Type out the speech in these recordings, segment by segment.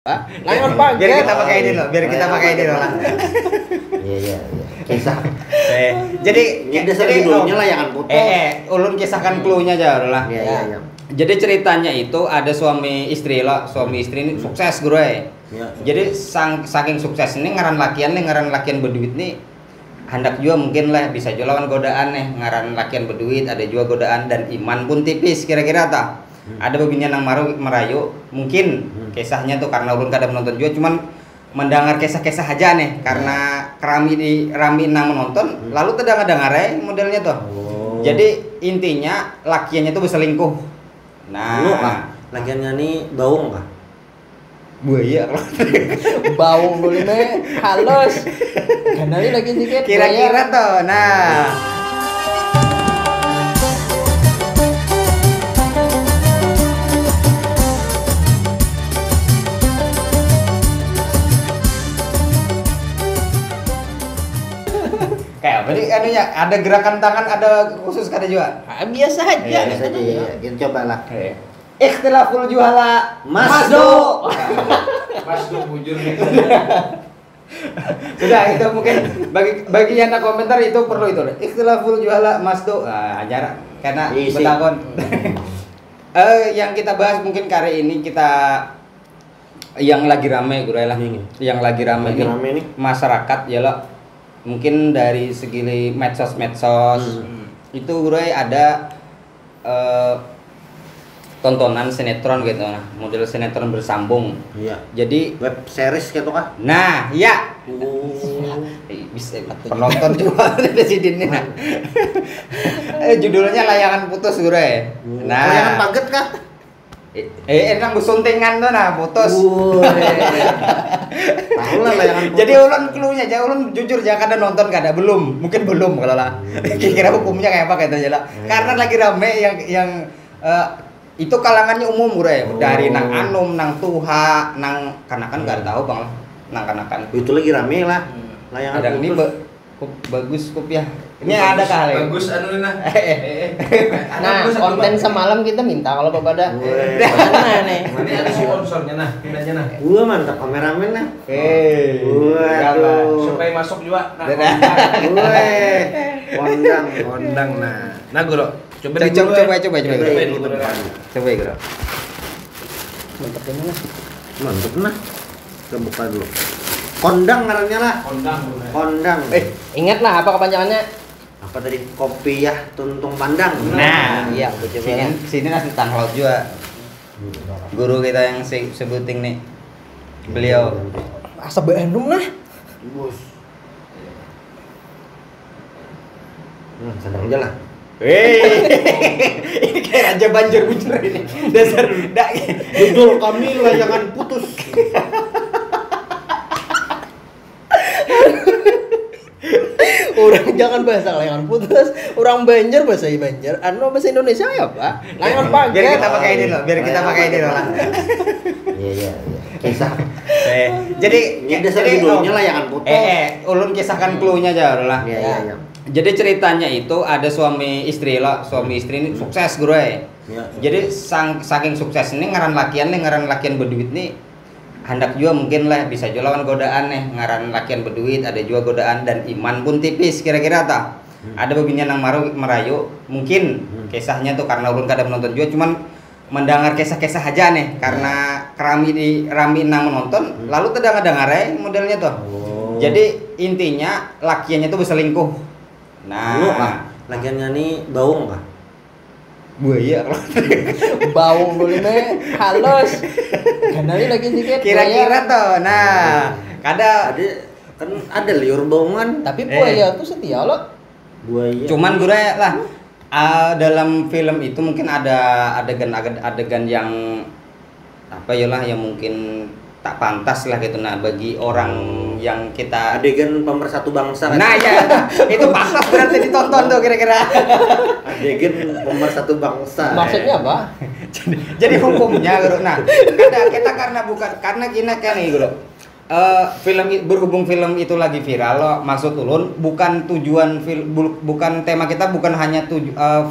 Lain pakai. Biar kita pakai ini loh, lah. Iya. Kisah. Jadi dasar judulnya layangan putus. Ulun kisahkan clue-nya aja lah. Iya. Jadi ceritanya itu ada suami istri ini sukses gue. Ya. Jadi saking sukses ini ngaran lakian berduit nih hendak juga mungkin lah bisa juga lawan godaan nih ngaran lakian berduit ada juga godaan dan iman pun tipis kira-kira tak. Ada beginian yang merayu mungkin kisahnya tuh karena ulun kadang menonton juga cuman mendengar kisah-kisah aja nih karena rami nang menonton lalu tedang dengar modelnya tuh. Jadi intinya lakiannya tuh berselingkuh. Nah, lakiannya nih baung kah? Buaya Baung dulu halus. Kenali lagi dikit. Kira-kira tuh. Nah. Kayak apa nih anunya? Ada gerakan tangan, ada khusus kada juga? Biasa aja. Biasa aja ya. Kita coba lah. Ikhtilaful juhala Masdo. Masdo bujur nih. Sudah itu mungkin bagi yang nak komentar itu perlu itu deh. Ikhtilaful juhala Masdo. Ajar karena betakon. Yang kita bahas mungkin kali ini kita yang lagi rame gue lah. Yang lagi rame nih masyarakat ya lo. Mungkin dari segi medsos itu gue ada tontonan sinetron gitu nah model sinetron bersambung. Iya. Jadi web series gitu kah? Nah ya bisa penonton juga di sini nah. Judulnya layangan putus gue. Nah layangan paget kah? Enang busuntingan tuh nah putus. Tahu lah layangan putus. Jadi ulun cluenya aja ulun jujur jangan kada nonton kada mungkin belum kalau lah. Kira-kira hukumnya kayak apa gitu aja lah. Karena lagi rame yang itu kalangannya umum dari nang anum nang tuha nang kanakan gak tahu bang lah nang kanakan. Itu lagi rame lah. Layangan ada putus. Ini bagus ya. Ini ada kali. Bagus anu nah. Nah, konten semalam kita minta kalau pada mana nih? Ini ada sponsornya nah, pinanya nah. Gua mantap kameramen nah. Waduh. Supaya masuk juga. Nah, kondang nah. Nah, Guru. Coba Guru. Coba Guru. Mantap nah. Kita buka dulu. Kondang ngarannya lah. Kondang. Ingat lah apa kepanjangannya? Apa tadi? Kopi ya tuntung pandang. Nah, iya aku coba. Sini nasi tanghol juga. Guru kita yang sebuting nih. Beliau Asa Bandung nah. Bos. Sedang aja lah. Ini kayak raja banjir bujur ini. Dasar judul kami layangan putus. Orang jangan bahasa layangan putus, orang Banjar bahasa Banjar, bahasa Indonesia ya Pak? Layangan pakai. Biar kita pakai ini loh, lah. Iya. Kisah. Jadi dasar judulnya layangan putus. Ulun kisahkan clue-nya aja lah. Iya. Jadi ceritanya itu ada suami istri ini sukses gue. Ya. Jadi saking sukses ini ngaran lakian berduit nih hendak juga mungkin lah bisa juga lawan godaan nih ngaran lakian berduit ada juga godaan dan iman pun tipis kira-kira tak. Ada beginian yang merayu mungkin kisahnya tuh karena ulun kadang menonton juga cuman mendengar kisah-kisah aja nih karena rami nang menonton lalu tedang dengar modelnya tuh. Jadi intinya lakiannya tuh berselingkuh. Nah, lakiannya nih baung kah? Buaya Baung dulu halus. Kenali lagi dikit. Kira-kira tuh. Nah, kan ada liur baungan. Tapi buaya tuh setia loh. Buaya. Cuman gue lah dalam film itu mungkin ada adegan yang apa ya lah yang mungkin tak pantas lah gitu nah bagi orang yang kita adegan pemersatu bangsa. Nah ya itu pantas berarti ditonton tuh kira-kira. Adegan pemersatu bangsa. Maksudnya apa? jadi hukumnya Guru. Nah kita karena kita kan nih Guru. Berhubung film itu lagi viral loh, maksud ulun bukan tujuan bukan tema kita bukan hanya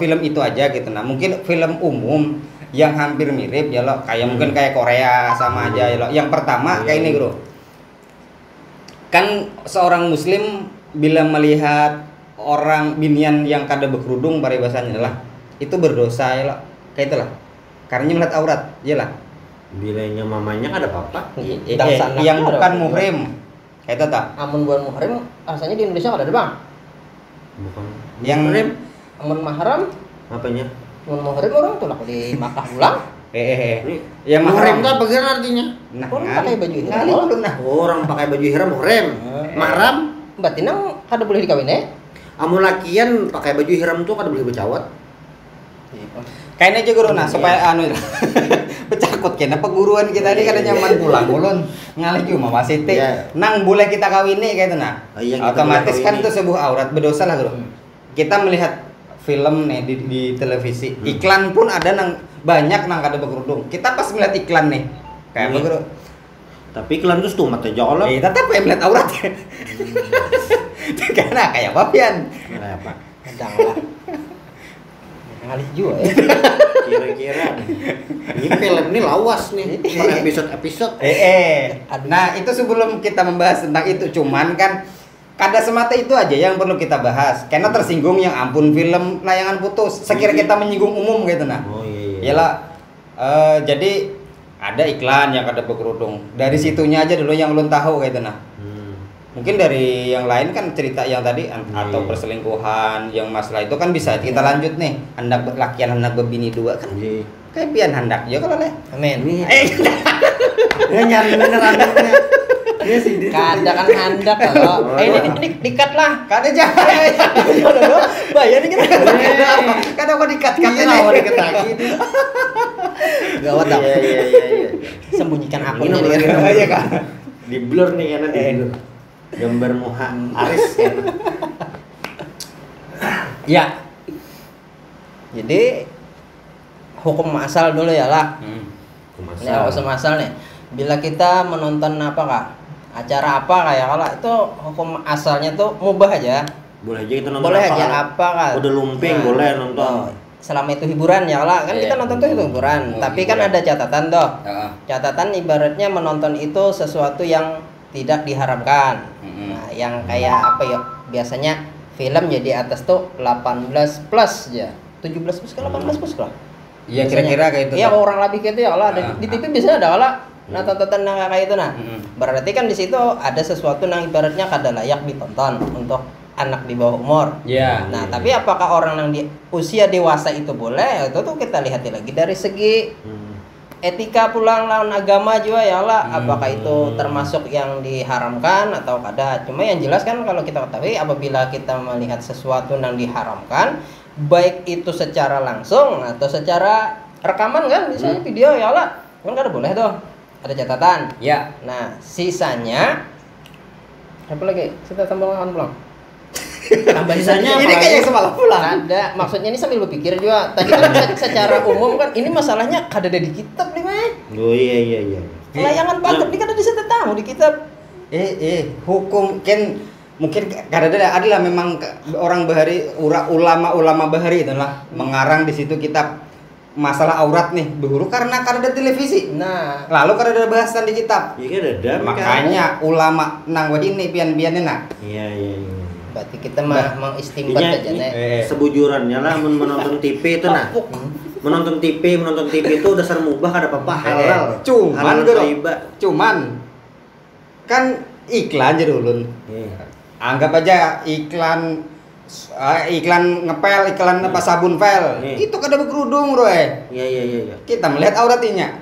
film itu aja gitu nah mungkin film umum yang hampir mirip ya lo, kayak mungkin kayak Korea sama aja ya lo. Yang pertama kayak ini bro, kan seorang muslim bila melihat orang binian yang kada berkerudung paribasanya lah, itu berdosa ya lo, kayak itulah, karena melihat aurat, ya lah. Bilanya mamanya ada apa-apa. Yang bukan muhrim, kayak itu tak? Amun bukan muhrim, rasanya di Indonesia ada bang. Bukan. Yang muhrim, Amun mahram, apanya? amun muhrim orang tuh lah di Makkah ulang. yang Muhrim mahram. itu apa kira artinya? Nah, Orang pakai baju ihram. ngali Oh. belum nah. Orang pakai baju ihram muhrim. Mahram, Berarti nang kada boleh dikawin amun lakian pakai baju ihram tuh kada boleh bercawat. Kayaknya aja guru nah supaya anu pecakut kena peguruan kita ini kada nyaman pulang ulun ngalih cuma masih Iya. nang boleh kita kawin nih kayak itu nah. Oh, iya, kita Otomatis boleh kan kawini. itu sebuah aurat berdosa lah guru. Kita melihat film nih di televisi, iklan pun ada nang banyak nang kada berkerudung. Kita pas melihat iklan nih kayak apa Iya. guru? Tapi iklan tuh stumat aja kalau. Tetap ya melihat aurat. Karena kayak apa pian? Kayak apa? Kadang lah. Ngalih juga ya. Kira-kira ini film ini lawas nih per episode. Aduh. Nah itu sebelum kita membahas tentang itu, cuman kan kada semata itu aja yang perlu kita bahas. Karena tersinggung yang ampun film layangan putus. Sekira kita menyinggung umum gitu nah. Oh iya. Iyalah, jadi ada iklan yang kada berkerudung. Dari situnya aja dulu yang ulun tahu gitu nah. Mungkin dari yang lain kan cerita yang tadi atau perselingkuhan yang masalah itu kan bisa kita lanjut nih. Hendak lakian hendak berbini dua kan. Iya. Kayak pian hendak ya kalau leh. Amin. Ya nyari bener anaknya. Iya sih. Kada kan handak kalau. Ini dikat lah. Kada jangan. Bayar dikit. Kada mau dikat Iya awal dikit lagi. Gawat dah. Iya. Sembunyikan Ini akunnya nomor dia. Iya kan. Di blur nih karena di blur. Gambar muha Aris kan. Ya. Jadi hukum asal dulu ya lah. Ini hukum asal nih. Bila kita menonton apa kah? Acara apa kayak kalau itu hukum asalnya tuh mubah aja. Boleh aja kita nonton Boleh apa aja kan? apa kan? Udah lumping boleh nonton. Selama itu hiburan ya lah. Kan kita nonton tuh itu hiburan. Tapi kan ada catatan toh. Catatan ibaratnya menonton itu sesuatu yang tidak diharamkan. Nah, yang kayak apa ya? Biasanya film jadi atas tuh 18 plus aja. 17 plus ke 18 plus lah. Iya kira-kira kayak itu. Iya orang lebih gitu ya Allah ada di TV biasanya ada Allah. Nah tontonan yang kayak itu nah. Berarti kan di situ ada sesuatu yang ibaratnya kada layak ditonton untuk anak di bawah umur. Iya. Nah, tapi apakah orang yang di usia dewasa itu boleh? Itu tuh kita lihat lagi dari segi etika pulang lawan agama juga ya Allah. Apakah itu termasuk yang diharamkan atau kada? Cuma yang jelas kan kalau kita ketahui apabila kita melihat sesuatu yang diharamkan, baik itu secara langsung atau secara rekaman kan, misalnya video ya Allah, kan kada boleh tuh. Ada catatan. Ya. Nah, sisanya apa lagi? Kita tambahkan pulang. Tambah sisanya apa Ini lagi? kayak semalam pulang. Ada, maksudnya ini sambil berpikir juga. Tadi kan secara umum kan ini masalahnya kada ada di kitab nih, Mas. Oh iya. Layangan banget ini kada disetetamu di kitab. Hukum kan mungkin kada ada memang orang bahari ulama bahari itulah mengarang di situ kitab masalah aurat nih berhuru karena kada ada televisi. Nah, Lalu kada ada bahasan di kitab. Iya ada. Makanya ulama nang ini pian-piannya nak. Iya. berarti kita mah mengistimbat aja nih. Sebujurannya lah menonton TV itu nah. Menonton TV itu dasar mubah kada apa-apa halal. Cuman kan iklan jadi ulun. Anggap aja iklan ngepel, iklan apa sabun pel. Itu kada berkerudung, bro. Iya. Kita melihat auratnya.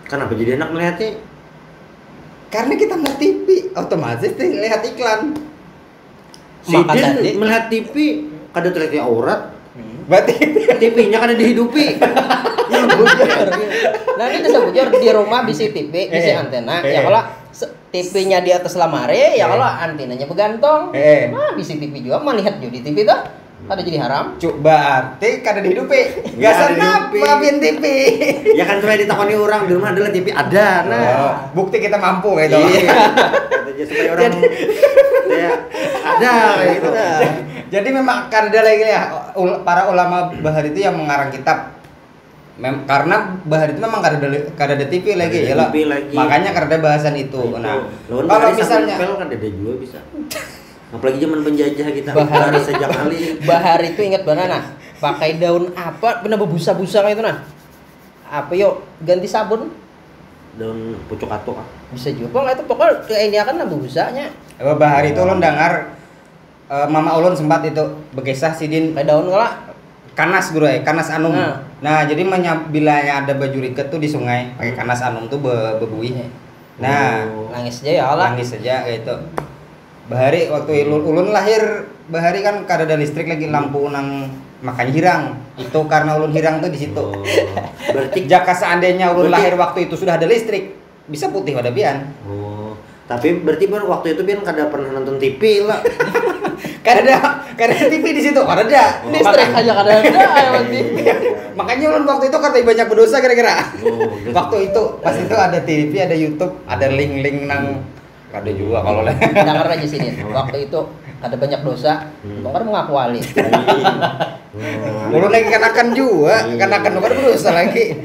Kenapa jadi enak melihatnya? Karena kita melihat TV, otomatis lihat iklan. Maka Sidin tadi melihat TV kada terlihat aurat. Berarti TV-nya kada dihidupi. nah ini bisa bujur di rumah bisa TV, bisa antena. Ya kalau TV-nya di atas lamare, ya kalau antenanya bergantung. Nah, bisa TV juga melihat juga di TV tuh. Kada jadi haram. berarti kada dihidupi. Ya, Gak kada dihidupi. maafin TV. Ya kan sudah ditakoni orang di rumah adalah TV ada. Nah, Bukti kita mampu kayak itu. iya. Kata supaya orang ya ada kayak gitu. Jadi memang kada lagi ya para ulama bahar itu yang mengarang kitab. karena bahar itu memang kada ada TV lagi ya lah. Makanya kada bahasan itu. Nah, kalau misalnya kan ada juga bisa. Apalagi zaman penjajah kita bahar sejak kali. Bahar itu ingat banget nah. Pakai daun apa? Benar berbusa-busa kayak itu nah. Apa yuk ganti sabun? Daun pucuk atuk. Bisa juga. Pokoknya itu pokoknya kayak ini akan nambah busanya. Bahar itu ulun dengar mama ulun sempat itu begesah sidin Kayak daun ngelak. kanas bro kanas anum. Nah, jadi bila ada baju riket tuh di sungai pakai kanas anum tuh bebuih. Nah, nangis aja ya Allah. Nangis aja kayak itu. Bahari waktu ulun lahir, bahari kan kada ada listrik lagi lampu nang makanya hirang. Itu karena ulun hirang tuh di situ. Berarti jika seandainya ulun lahir waktu itu sudah ada listrik, bisa putih pada bian. Tapi berarti waktu itu bian kada pernah nonton TV lah. Kada TV di situ, kada ada. Listrik aja kada ada yang penting. Makanya ulun waktu itu kata banyak berdosa kira-kira. Waktu itu pas itu ada TV, ada YouTube, ada link-link nang ada juga kalau lah. Dengar aja sini. Waktu itu ada banyak dosa, bongkar mengaku wali. Ulun lagi kanakan juga, kanakan bukan berdosa lagi.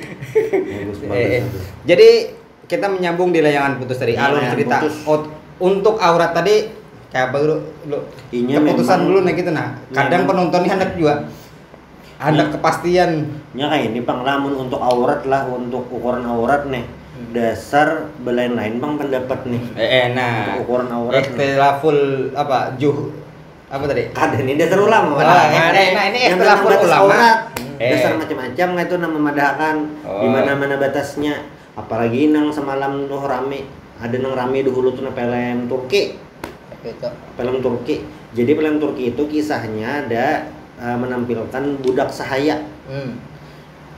Jadi kita menyambung di layangan putus tadi, alur cerita. Untuk aurat tadi kayak apa lu keputusan dulu nih gitu nah. Kadang penonton ini hendak juga hendak kepastian. Ya kayak ini Bang, lamun untuk aurat lah, untuk ukuran aurat nih. Dasar belain lain Bang pendapat nih. Nah. Untuk ukuran aurat. Ikhtilaful apa tadi? Ada nih dasar ulama. Ini ikhtilaful ulama. Aurat. Dasar macam-macam nggak itu nama memadahkan di mana-mana batasnya. Apalagi nang semalam tuh rame. Ada nang rame dahulu tuh film Turki. Film Turki. Jadi film Turki itu kisahnya ada menampilkan budak sahaya.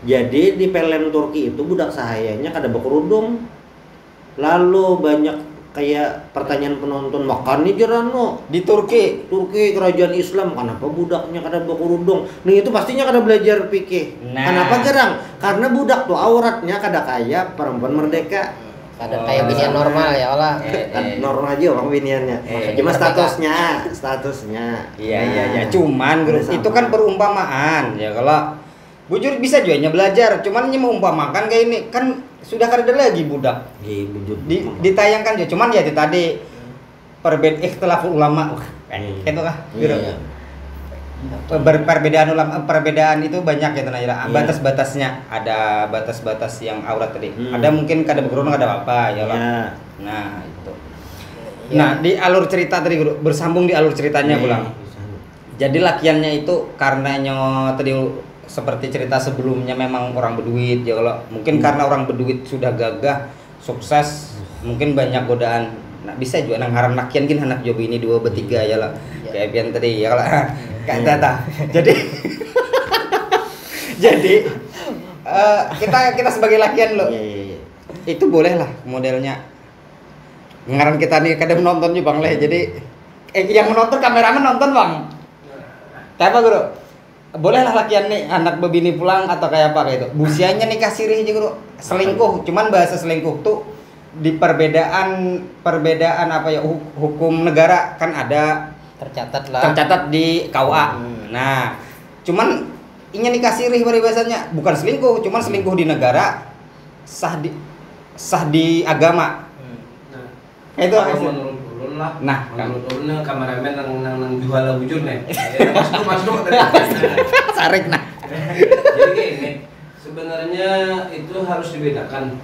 Jadi di film Turki itu budak sahayanya kada berkerudung. Lalu banyak kayak pertanyaan penonton, makan nih jerano di Turki kerajaan Islam, kenapa budaknya kada berkerudung? Nah itu pastinya kada belajar fikih. Kenapa gerang? Karena budak tuh auratnya kada kayak perempuan merdeka. Ada kayak binian normal ya Allah. Normal aja orang biniannya. Cuma statusnya. Iya. Cuman itu kan perumpamaan ya. Kalau bujur bisa juga belajar. Cuman hanya mengumpamakan kayak ini kan sudah kada lagi budak. Ditayangkan juga. Cuman ya tadi ikhtilaful ulama. Itu kah? Perbedaan itu banyak ya tenaga. Batas-batasnya ada batas-batas yang aurat tadi. Ada mungkin kada berkerudung ada apa ya lah. Nah itu. Nah di alur cerita tadi guru bersambung di alur ceritanya pulang. Jadi lakiannya itu karenanya tadi seperti cerita sebelumnya memang orang berduit ya kalau mungkin karena orang berduit sudah gagah sukses mungkin banyak godaan. Nah bisa juga nang haram lakian kin anak job ini 2 bertiga ya lah. Kayak pian tadi ya kalau kayak tata. Jadi kita sebagai lakian lo. Itu boleh lah modelnya. Ngaran kita nih kadang menonton juga Bang Leh. Jadi yang menonton kameramen nonton Bang. Kayak apa Guru? Boleh lah lakian nih anak bebini pulang atau kayak apa kayak itu. Busianya nikah sirih aja Guru. Selingkuh, cuman bahasa selingkuh tuh di perbedaan apa ya hukum negara kan ada tercatat di KUA. Nah, cuman ini nikah sirih bahasanya bukan selingkuh, cuman selingkuh di negara sah di agama. Itu menurut ulun lah. Menurut ulun kameramen nang jual bujur nih. Masuk tadi. Sarik nah. Jadi kayak ini sebenarnya itu harus dibedakan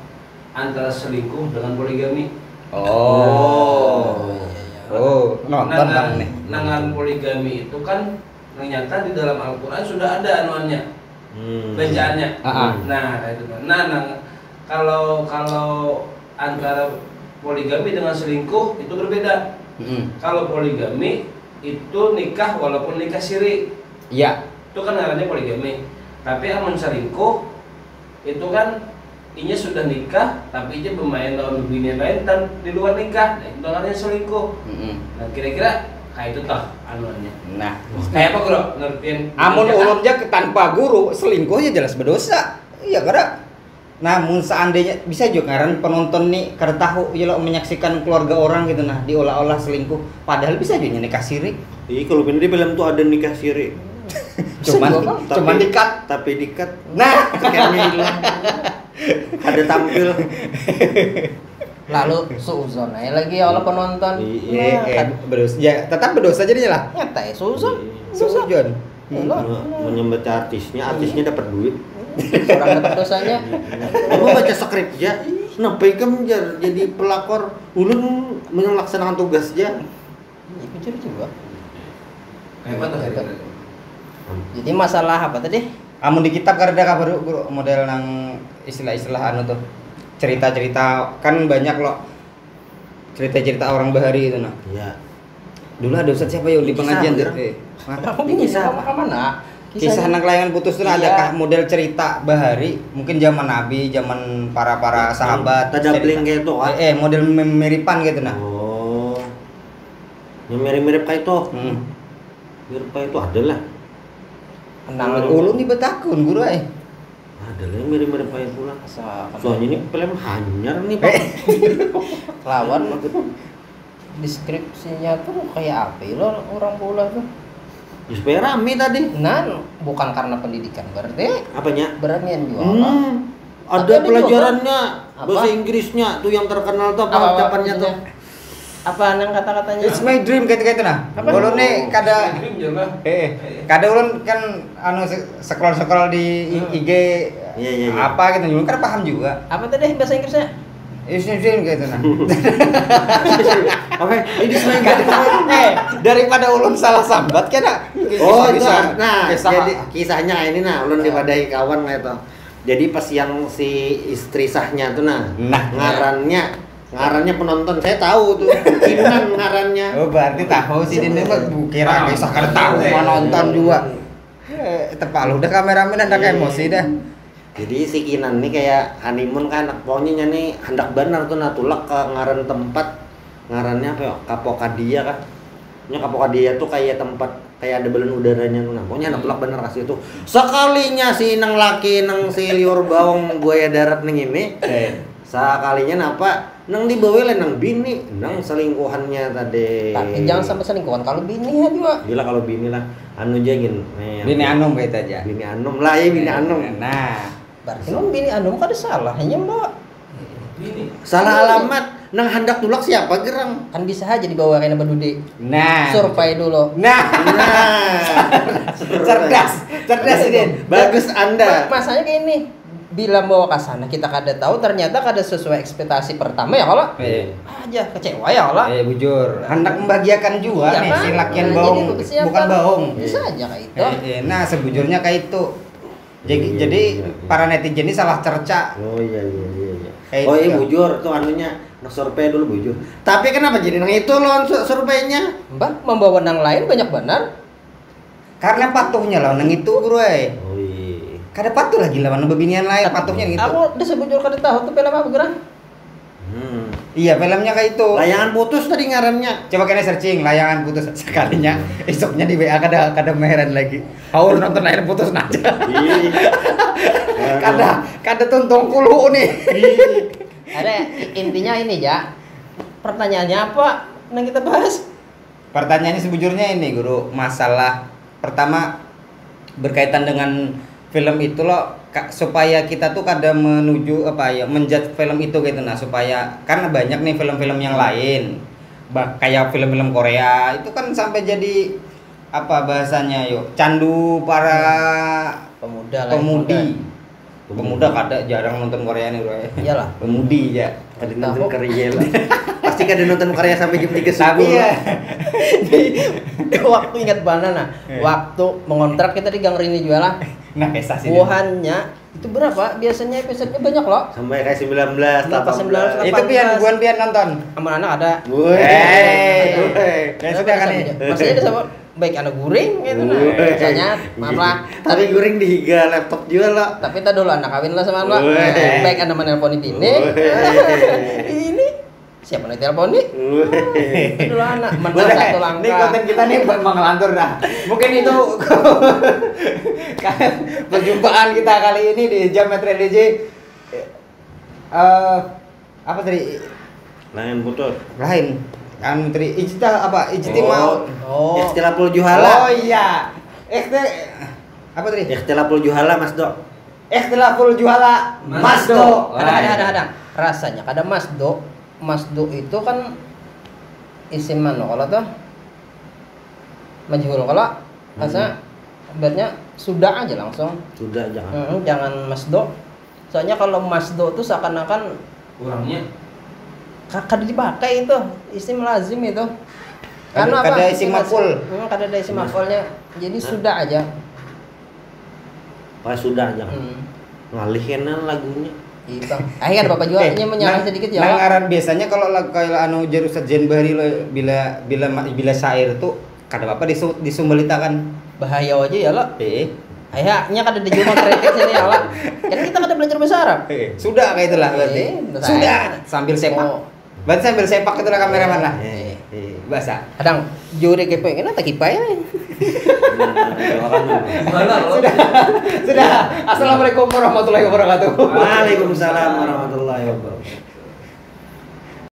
antara selingkuh dengan poligami. Nonton Bang nih. Nangan poligami itu kan ternyata di dalam Al-Qur'an sudah ada anuannya. Bancaannya. Nah, itu kan. Kalau antara poligami dengan selingkuh itu berbeda. Kalau poligami itu nikah walaupun nikah siri. Iya. Itu kan namanya poligami. Tapi amun selingkuh itu kan ini sudah nikah tapi dia bermain lawan bini lain dan di luar nikah. Nah, itu namanya selingkuh. Nah, kira-kira kayak itu toh anuannya. Nah, kayak apa Bro? Ngertiin. Amun ulunnya tanpa guru selingkuhnya jelas berdosa. Iya kada. Namun seandainya bisa juga ngaran penonton nih kada tahu ya lo menyaksikan keluarga orang gitu nah diolah-olah selingkuh padahal bisa juga nikah siri. Iya kalau bener di film tuh ada nikah siri. cuman di-cut. Tapi di-cut. Nah, Scan-nya hilang. Ada tampil. Lalu suuzon aja lagi ya Allah penonton. Iya, berdosa. Ya, tetap berdosa jadinya lah. Nyatai suuzon. Suuzon. Menyembah artisnya dapat duit. Orang dapat dosanya. Aku baca skrip aja. Nah, Pegem jadi pelakor, ulun melaksanakan tugas aja. Itu juga. Hebat tuh. Jadi masalah apa tadi? Amun di kitab kada kabar guru model nang istilah-istilah anu tuh. Cerita-cerita kan banyak loh. Cerita-cerita orang bahari itu nah. Iya. Dulu ada ustaz siapa yang di pengajian tuh? Kisah apa mana? Kisah anak layangan putus itu adakah model cerita bahari mungkin zaman nabi, zaman para sahabat. Ada bling kayak itu kan? Model miripan gitu nah. Oh. Yang mirip-mirip kayak itu. Mirip kayak itu ada lah. Nang ulun di Betakun guru Ada lah yang mirip-mirip kayak itu lah. Soalnya ini film hanyar nih Pak. Lawan deskripsinya tuh kayak apa lo orang pula tuh? Ya, supaya rame tadi. Bukan karena pendidikan berarti. Apanya? Beranian jual. Ada pelajarannya bahasa Inggrisnya tuh yang terkenal tuh apa ucapannya tuh? Apa nang kata-katanya? It's my dream gitu nah. Ulun nih kada kada ulun kan anu scroll di IG Iya. apa gitu ulun kan paham juga. Apa tadi bahasa Inggrisnya? It's my dream gitu nah. Apa? Ini sebenarnya Daripada ulun salah sambat kan. Oh, nah, jadi kisahnya ini nah ulun dipadai kawan gitu. Jadi pas yang si istri sahnya tuh nah ngarannya penonton saya tahu tuh Kinan ngarannya. Oh berarti tahu sih dia mah kira kisah kada tahu nonton juga. Terpalu udah kameramen ada emosi dah. Jadi si Kinan nih kayak honeymoon kan pokoknya nih hendak benar tuh natulak ke ngaran tempat ngarannya apa ya Kapokadia kan. Nya Kapokadia tuh kayak tempat kayak ada balon udaranya tuh. Nah, pokoknya natulak bener kasih itu. Sekalinya si nang laki nang si liur bawang buaya darat neng ini. Sekalinya napa nang dibawa nang bini nang selingkuhannya tadi. Tapi jangan sampai selingkuhan kalau bini ya juga. Gila kalau bini lah anu jagin. Bini anum kayak aja. Bini anum lah ya bini anum. Nah, berarti bini anum kada salah hanya mbak. Salah alamat nang hendak tulak siapa gerang? Kan bisa aja dibawa kayak Badude. Nah, survei dulu. cerdas ini. Bagus Anda. Masanya kayak ini. Bila bawa ke sana kita kada tahu ternyata kada sesuai ekspektasi pertama ya kalau aja kecewa ya kalau bujur hendak membahagiakan juga nih si lakian baung bukan baung bisa aja kayak itu nah sebujurnya kayak itu jadi para netizen ini salah cerca. Oh iya bujur tuh anunya nak survei dulu bujur tapi kenapa jadi nang itu loh surveinya mbak membawa nang lain banyak benar karena patuhnya lah nang itu bro kada patuh lagi lawan bebinian lain patuhnya gitu. Aku udah sebujur kada tahu tuh film apa gerang. Iya filmnya kayak itu. Layangan putus tadi ngarannya. Coba kena searching layangan putus sekalinya. Esoknya di WA kada meheran lagi. Haur nonton layangan putus aja. kada tuntung kulu nih. Ada intinya ini ya. Pertanyaannya apa? Yang kita bahas. Pertanyaannya sebujurnya ini guru masalah pertama berkaitan dengan film itu loh supaya kita tuh kada menuju apa ya menjudge film itu gitu nah supaya karena banyak nih film-film yang lain kayak film-film Korea itu kan sampai jadi apa bahasanya yuk candu para pemuda kada jarang nonton Korea nih bro iyalah pemudi ya kada nonton Korea lah pasti kada nonton Korea sampai jam 3 subuh tapi ya waktu ingat banana waktu mengontrak kita di Gang Rini juga lah nah kisah sih buahannya itu berapa biasanya episodenya banyak loh sampai kayak 19 18 itu pian nonton sama anak ada kayak sudah kan nih maksudnya ada sama baik anak guring gitu nah misalnya maaf lah tapi guring di higa laptop juga lah tapi tak dulu anak kawin lah sama anak baik anak menelpon bini ini siapa nih telepon nih dulu anak menang satu langkah ini konten kita nih mengelantur dah mungkin itu perjumpaan kita kali ini di Jamet DJ apa tadi lain putus lain kan tadi ijtihad apa ijtimau istilahul juhala oh iya apa tadi? Ikhtilaful juhala masdo. Ikhtilaful juhala masdo. Ada. Rasanya kada masdo. Masdo itu kan isim mano kalau tuh majhul kalau rasanya berarti sudah aja langsung. Sudah jangan. Jangan masdo. Soalnya kalau masdo itu seakan-akan kurangnya kada dipakai itu isim lazim itu. Karena apa? Kada isim maf'ul. Kada ada isim maf'ulnya. Jadi sudah aja. Pas sudah jangan. Ngalihin lagunya. Itu. Akhirnya Bapak juga menyerah sedikit ya. Ngaran biasanya kalau anu Jerusat Jenbari bila syair tuh kada apa disumbalitakan. Bahaya aja ya lo. Ayahnya kada dijumpa kritik sini ya lo. Kan kita kada belajar bahasa Arab. Sudah kayak itulah berarti. Sudah sambil sepak. Berarti sambil sepak itulah kameraman lah. Bahasa. Kadang juri kepengen tak kipai. Sudah. Assalamualaikum warahmatullahi wabarakatuh. Waalaikumsalam warahmatullahi wabarakatuh.